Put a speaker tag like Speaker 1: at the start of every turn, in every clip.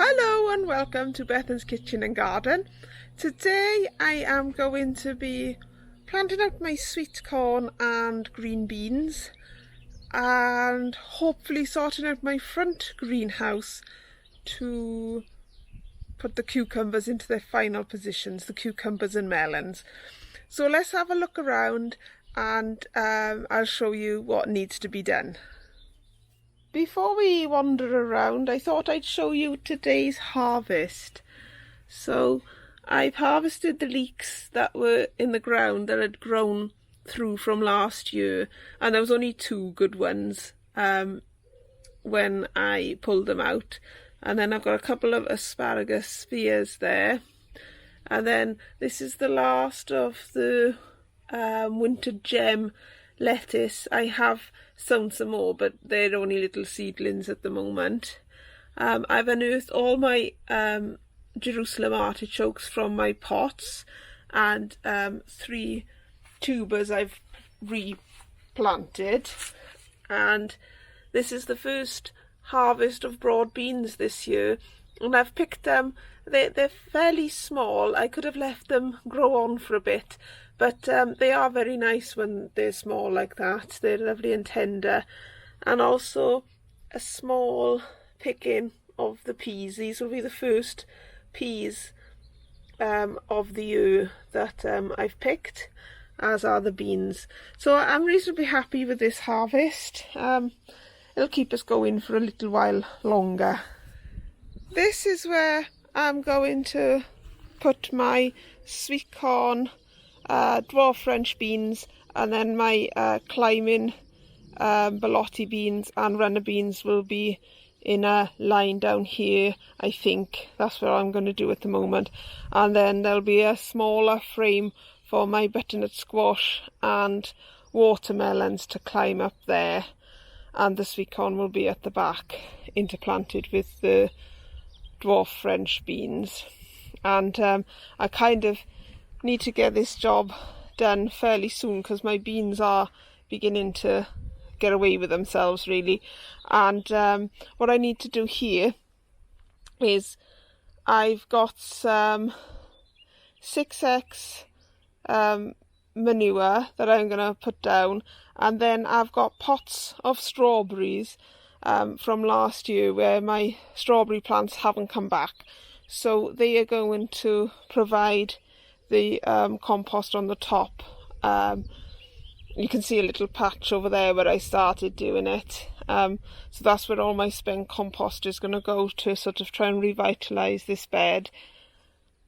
Speaker 1: Hello and welcome to Bethan's Kitchen and Garden. Today I am going to be planting out my sweet corn and green beans and hopefully sorting out my front greenhouse to put the cucumbers into their final positions, the cucumbers and melons. So let's have a look around and I'll show you what needs to be done. Before we wander around, I thought I'd show you today's harvest. So I've harvested the leeks that were in the ground that had grown through from last year, and there was only 2 good ones when I pulled them out. And then I've got a couple of asparagus spears there, and then this is the last of the winter gem lettuce. I have sown some more, but they're only little seedlings at the moment. I've unearthed all my Jerusalem artichokes from my pots, and 3 tubers I've replanted, and this is the first harvest of broad beans this year, and I've picked them. They're fairly small. I could have left them grow on for a bit, but they are very nice when they're small like that. They're lovely and tender. And also a small picking of the peas. These will be the first peas of the year that I've picked, as are the beans. So I'm reasonably happy with this harvest. It'll keep us going for a little while longer. This is where I'm going to put my sweet corn, dwarf French beans, and then my climbing borlotti beans and runner beans will be in a line down here. I think that's what I'm going to do at the moment. And then there'll be a smaller frame for my butternut squash and watermelons to climb up there, and the sweet corn will be at the back, interplanted with the dwarf French beans. And I kind of need to get this job done fairly soon because my beans are beginning to get away with themselves, really. And what I need to do here is I've got some 6x manure that I'm going to put down, and then I've got pots of strawberries from last year where my strawberry plants haven't come back, so they are going to provide the compost on the top. You can see a little patch over there where I started doing it, so that's where all my spent compost is going to go, to sort of try and revitalise this bed.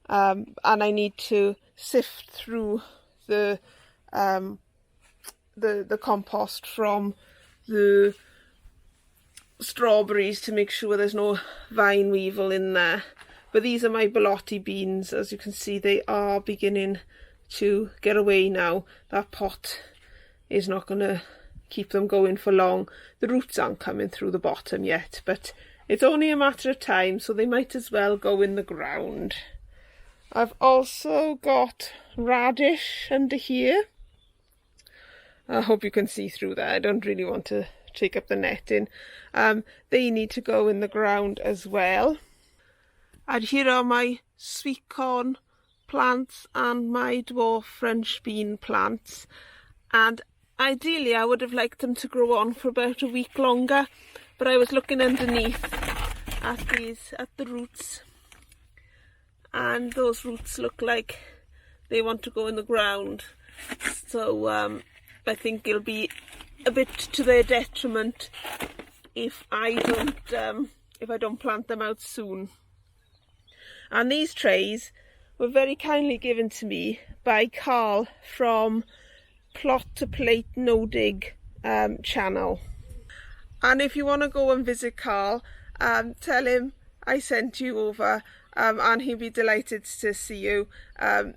Speaker 1: And I need to sift through the compost from the strawberries to make sure there's no vine weevil in there. But these are my borlotti beans. As you can see, they are beginning to get away now. That pot is not going to keep them going for long. The roots aren't coming through the bottom yet, but it's only a matter of time, so they might as well go in the ground. I've also got radish under here. I hope you can see through that. I don't really want to take up the netting. They need to go in the ground as well. And here are my sweet corn plants and my dwarf French bean plants. And ideally I would have liked them to grow on for about a week longer, but I was looking underneath at the roots, and those roots look like they want to go in the ground. So I think it'll be a bit to their detriment if I don't plant them out soon. And these trays were very kindly given to me by Carl from Plot to Plate No Dig channel. And if you want to go and visit Carl, tell him I sent you over, and he'll be delighted to see you.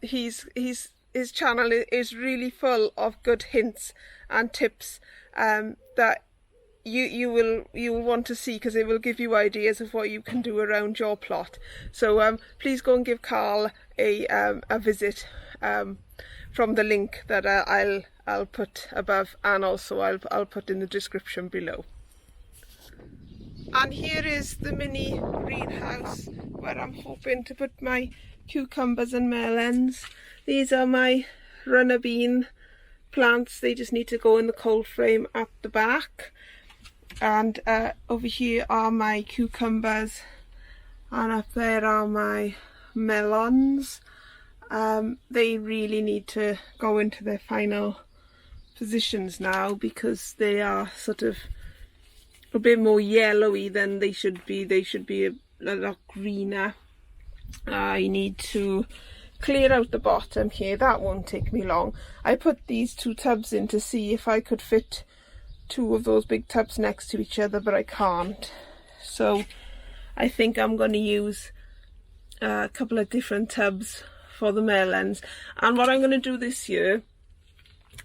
Speaker 1: His channel is really full of good hints and tips that you will want to see, because it will give you ideas of what you can do around your plot. So please go and give Carl a visit from the link that I'll put above, and also I'll put in the description below. And here is the mini greenhouse where I'm hoping to put my cucumbers and melons. These are my runner bean plants. They just need to go in the cold frame at the back. And over here are my cucumbers, and up there are my melons. They really need to go into their final positions now because they are sort of a bit more yellowy than they should be. They should be a lot greener. I need to clear out the bottom here. That won't take me long. I put these 2 tubs in to see if I could fit 2 of those big tubs next to each other, but I can't. So I think I'm going to use a couple of different tubs for the melons. And what I'm going to do this year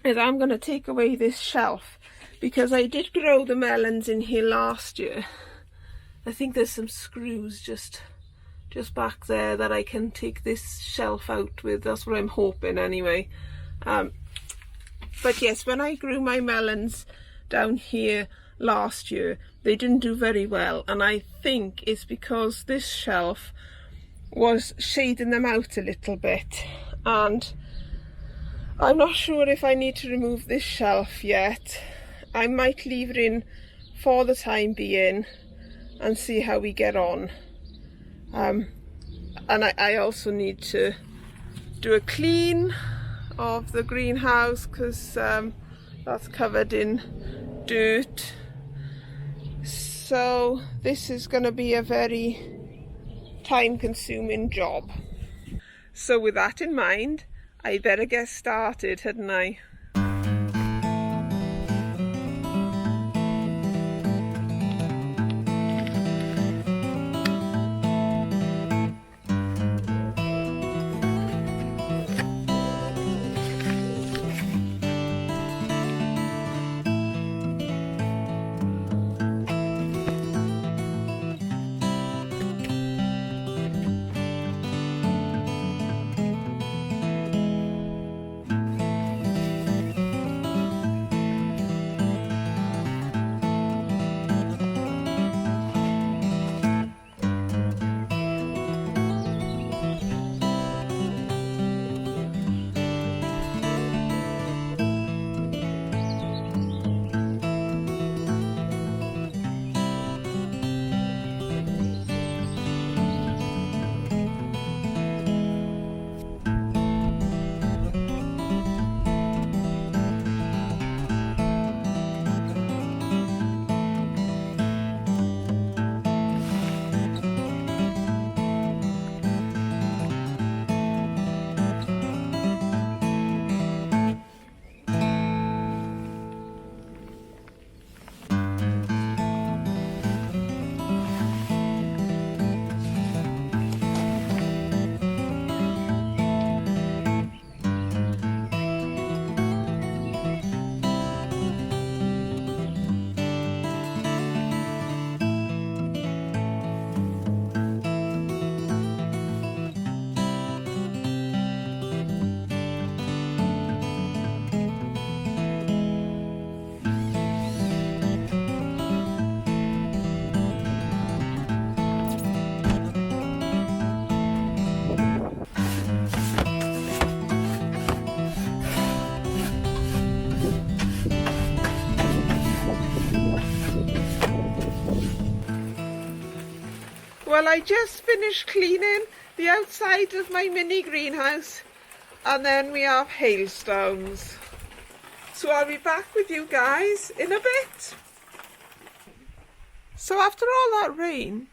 Speaker 1: is I'm going to take away this shelf, because I did grow the melons in here last year. I think there's some screws just back there that I can take this shelf out with. That's what I'm hoping anyway. But yes, when I grew my melons down here last year, they didn't do very well, and I think it's because this shelf was shading them out a little bit, and I'm not sure if I need to remove this shelf yet. I might leave it in for the time being and see how we get on. And I also need to do a clean of the greenhouse because that's covered in dirt. So this is going to be a very time-consuming job. So with that in mind, I better get started, hadn't I? Well, I just finished cleaning the outside of my mini greenhouse, and then we have hailstones. So I'll be back with you guys in a bit. So after all that rain,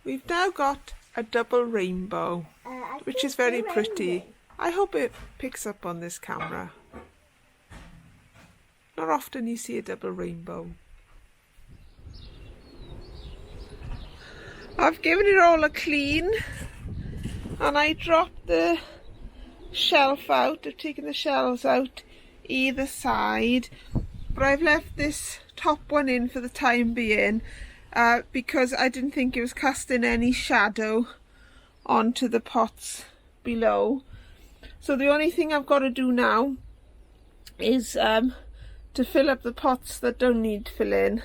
Speaker 1: we've now got a double rainbow, which is very pretty. I hope it picks up on this camera. Not often you see a double rainbow. I've given it all a clean, and I dropped the shelf out. I've taken the shelves out either side, but I've left this top one in for the time being because I didn't think it was casting any shadow onto the pots below. So the only thing I've got to do now is to fill up the pots that don't need filling,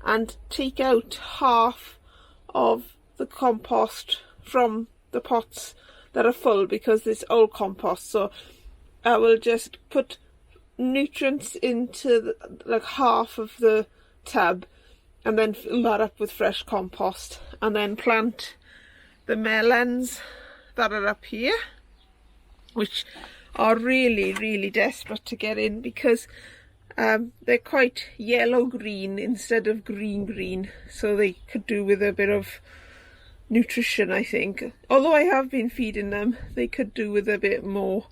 Speaker 1: and take out half of the compost from the pots that are full, because it's old compost. So I will just put nutrients into like half of the tub and then fill that up with fresh compost, and then plant the melons that are up here, which are really desperate to get in, because they're quite yellow green instead of green, so they could do with a bit of nutrition, I think. Although I have been feeding them, they could do with a bit more,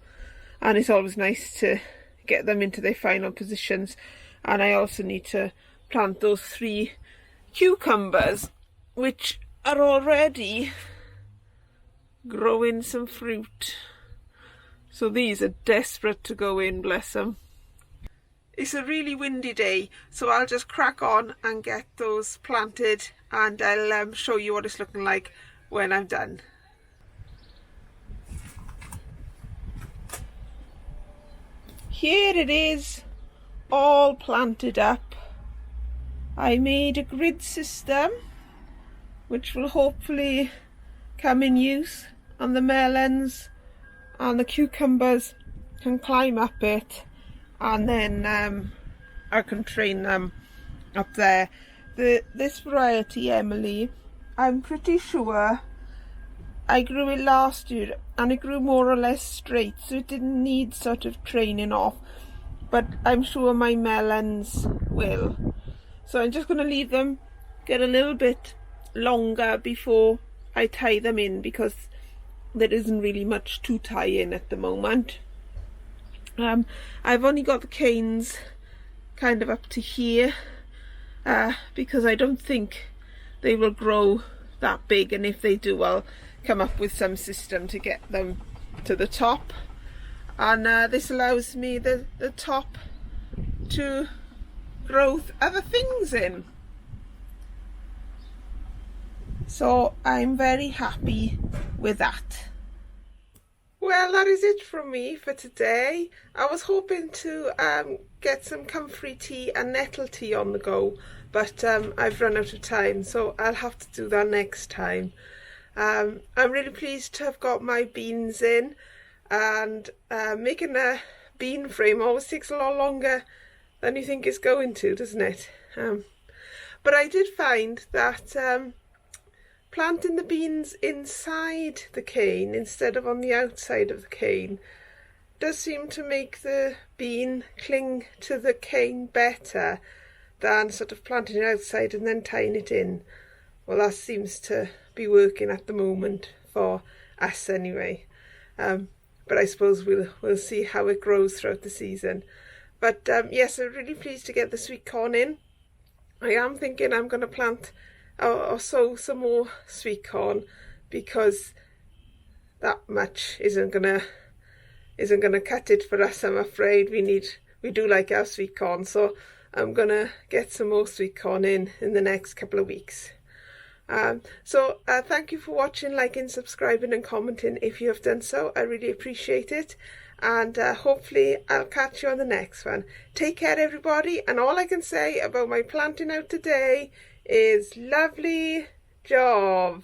Speaker 1: and it's always nice to get them into their final positions. And I also need to plant those 3 cucumbers, which are already growing some fruit. So these are desperate to go in, bless them. It's a really windy day, so I'll just crack on and get those planted, and I'll show you what it's looking like when I'm done. Here it is, all planted up. I made a grid system which will hopefully come in use, and the melons and the cucumbers can climb up it, and then I can train them up there. This variety, Emily, I'm pretty sure I grew it last year and it grew more or less straight, so it didn't need sort of training off, but I'm sure my melons will. So I'm just going to leave them get a little bit longer before I tie them in, because there isn't really much to tie in at the moment. I've only got the canes kind of up to here, because I don't think they will grow that big, and if they do, I'll come up with some system to get them to the top. And this allows me the top to grow other things in. So I'm very happy with that. Well, that is it from me for today. I was hoping to get some comfrey tea and nettle tea on the go, but I've run out of time, so I'll have to do that next time. I'm really pleased to have got my beans in, and making a bean frame always takes a lot longer than you think it's going to, doesn't it? But I did find that planting the beans inside the cane instead of on the outside of the cane does seem to make the bean cling to the cane better than sort of planting it outside and then tying it in. Well, that seems to be working at the moment for us anyway. But I suppose we'll see how it grows throughout the season. But yes, I'm really pleased to get the sweet corn in. I am thinking I'm going to plant or sow some more sweet corn, because that much isn't gonna cut it for us, I'm afraid. We do like our sweet corn, so I'm gonna get some more sweet corn in the next couple of weeks. So thank you for watching, liking, subscribing and commenting if you have done so. I really appreciate it, and hopefully I'll catch you on the next one. Take care, everybody, and all I can say about my planting out today is lovely job.